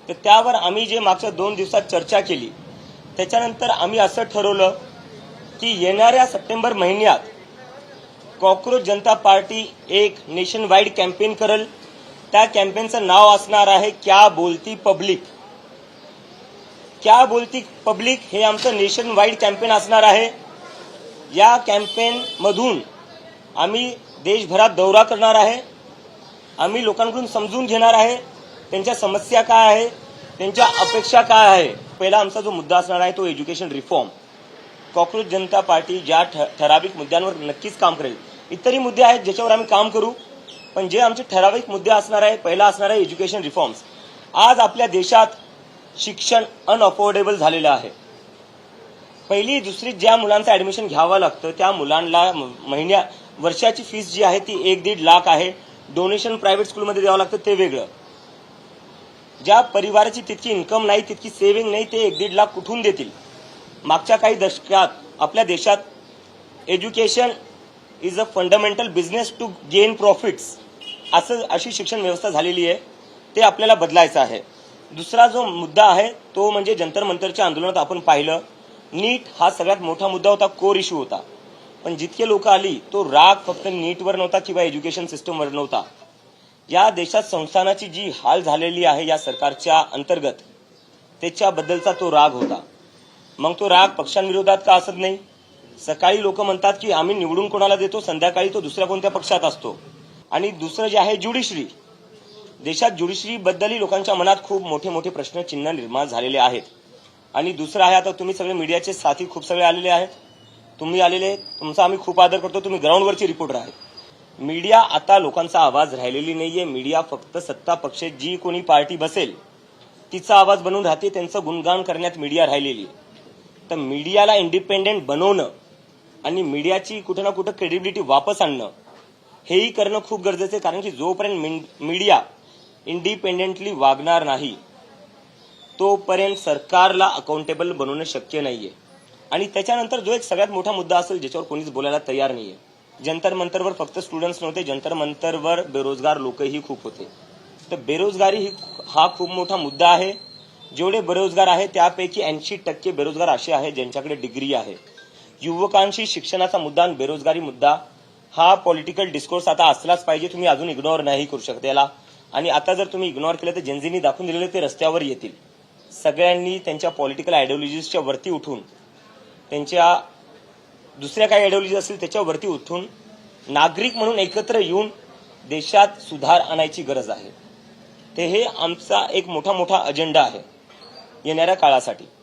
तर त्यावर आम्ही जे मागच्या 2 दिवसात चर्चा केली त्याच्यानंतर आम्ही असं ठरवलं की येणाऱ्या सप्टेंबर महिन्यात कॉकरोच जनता पार्टी एक नेशन वाईड कॅम्पेन करेल। त्या कॅम्पेनचं नाव असणार आहे क्या बोलती पब्लिक। क्या बोलती पब्लिक हे आमचं नेशन वाईड कॅम्पेन असणार आहे। या कॅम्पेन मधून आम्ही देशभरात दौरा करणार आहे। आम्ही लोकांकडून समजून घेणार आहे त्यांच्या समस्या काय आहे, त्यांच्या अपेक्षा काय आहे। पहिला आमचा जो मुद्दा असणार आहे तो एज्युकेशन रिफॉर्म। कॉकरोच जनता पार्टी ज्या ठराविक मुद्द्यांवर नक्कीच काम करेल, इतरही मुद्दे आहेत ज्याच्यावर आम्ही काम करू, पण जे आमचे ठराविक मुद्दे असणार आहे पहिला असणार आहे एज्युकेशन रिफॉर्म्स। आज आपल्या देशात शिक्षण अनअफोर्डेबल झालेलं आहे। पहिली दुसरीत ज्या मुलांचं ऍडमिशन घ्यावं लागतं त्या मुलांना वर्षाची फीस जी आहे ती 1-1.5 लाख आहे। डोनेशन प्रायव्हेट स्कूलमध्ये द्यावं लागतं ते वेगळं। ज्या परिवाराची तितकी इन्कम नाही, तितकी सेव्हिंग नाही, ते 1-1.5 लाख कुठून देतील। मागच्या काही दशकात आपल्या देशात education is a fundamental business to gain profits अशी शिक्षण व्यवस्था झालेली आहे, ते आपल्याला बदलायचं आहे। दुसरा जो मुद्दा आहे तो म्हणजे जंतर मंतरच्या आंदोलनात आपण पाहिलं, नीट हा सगळ्यात मोठा मुद्दा होता, कोर इश्यू होता। पण जितके लोक आली तो राग फक्त नीटवर नव्हता किंवा एज्युकेशन सिस्टमवर नव्हता। या देशात संस्थानाची जी हाल झालेली आहे या सरकारच्या अंतर्गत त्याच्याबद्दलचा तो राग होता। मग तो राग पक्षांविरोधात का असत नाही। सकाळी लोक म्हणतात की आम्ही निवडून कोणाला देतो, संध्याकाळी तो दुसऱ्या कोणत्या पक्षात असतो। आणि दुसरं जे आहे ज्युडिशरी, देशात ज्युडिशरी बद्दलही लोकांच्या मनात खूप मोठे मोठे प्रश्नचिन्ह निर्माण झालेले आहेत। आणि दुसरं आहे, आता तुम्ही सगळे मीडियाचे साथी खूप सगळे आलेले आहेत, तुम्ही आलेले, तुमचा आम्ही खूप आदर करतो, तुम्ही ग्राउंडवरची रिपोर्टर आहेत। मीडिया आता लोकांचा आवाज राहिलेली नाहीये। मीडिया फक्त सत्ता पक्ष जी कोणी पार्टी बसेल तिचा आवाज बनून राहते, त्यांचं गुणगान करण्यात मीडिया राहिलेली आहे। तर मीडियाला इंडिपेंडेंट बनवणं आणि मीडियाची कुठे ना कुठे क्रेडिबिलिटी वापस आणणं हेही करणं खूप गरजेचं आहे। कारण की जोपर्यंत मीडिया इंडिपेंडेंटली वागणार नाही तोपर्यंत सरकारला अकाउंटेबल बनवणं शक्य नाहीये। आणि त्याच्यानंतर जो एक सगळ्यात मोठा मुद्दा असेल ज्याच्यावर कोणीच बोलायला तयार नाहीये, जंतर मंतरवर फक्त स्टुडंट्स नव्हते, जंतर मंतरवर बेरोजगार लोकही खूप होते। तर बेरोजगारी हा खूप मोठा मुद्दा आहे। जेवढे बेरोजगार आहे त्यापैकी 80% बेरोजगार असे आहेत ज्यांच्याकडे डिग्री आहे। युवकांशी शिक्षणाचा मुद्दा आणि बेरोजगारी मुद्दा हा पॉलिटिकल डिस्कोर्स आता असलाच पाहिजे। तुम्ही अजून इग्नोर नाही करू शकत याला। आणि आता जर तुम्ही इग्नोर केलं तर जेनझीनी दाखवून दिलेले ते रस्त्यावर येतील। सगळ्यांनी त्यांच्या पॉलिटिकल आयडिओलॉजीजच्या वरती उठून, त्यांच्या दुसऱ्या काही आयडिओलॉजी असतील त्याच्यावरती उठून नागरिक म्हणून एकत्र येऊन देशात सुधार आणायची गरज आहे। ते हे आमचा एक मोठा अजेंडा आहे येणाऱ्या काळासाठी।